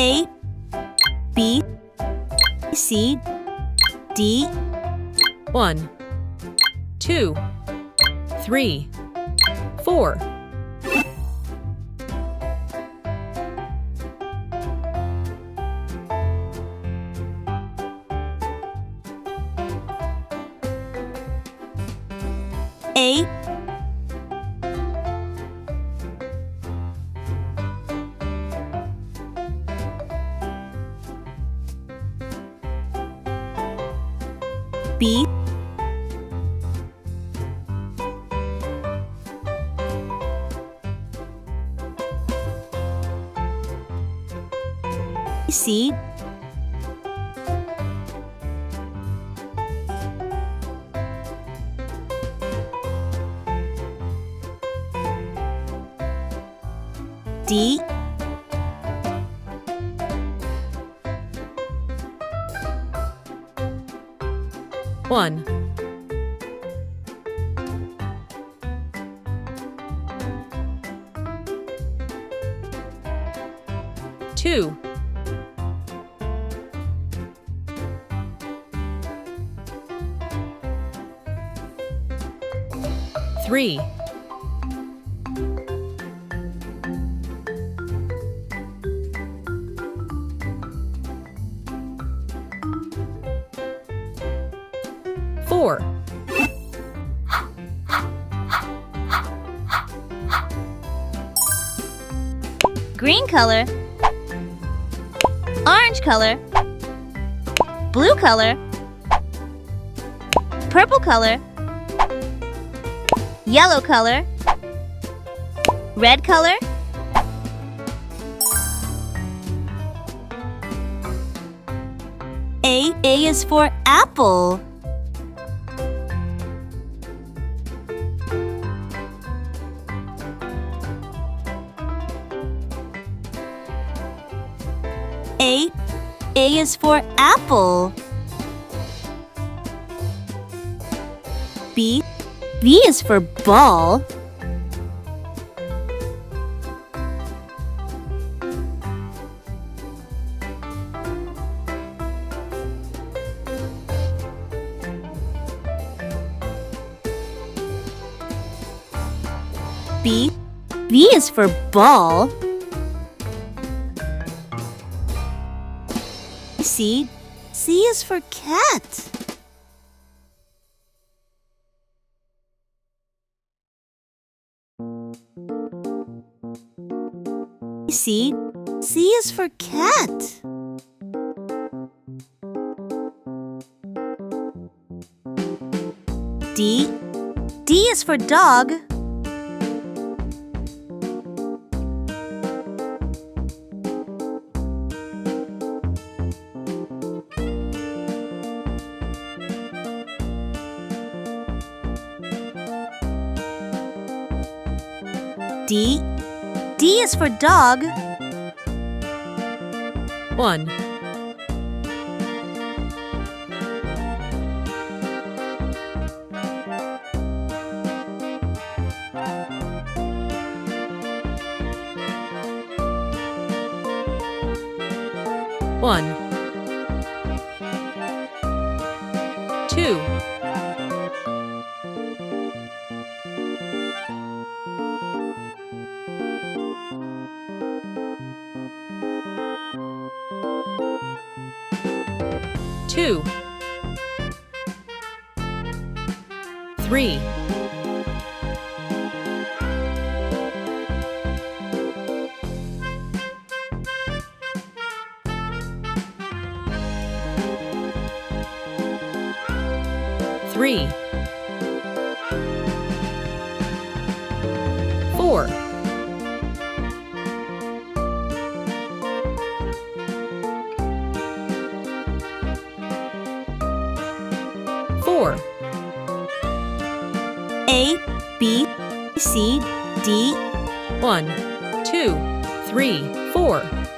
A, B, C, D. 1, 2, 3, 4. A, B, C, D, 1, 2, 3, 4. green color, orange color, blue color, purple color, yellow color, red color, A is for apple. A is for apple. B is for ball. B is for ball. C is for cat. C is for cat. D is for dog. D is for dog. 1, 1, 2, 2, 3, 3, 4, 4. A, B, C, D. 1, 2, 3, 4.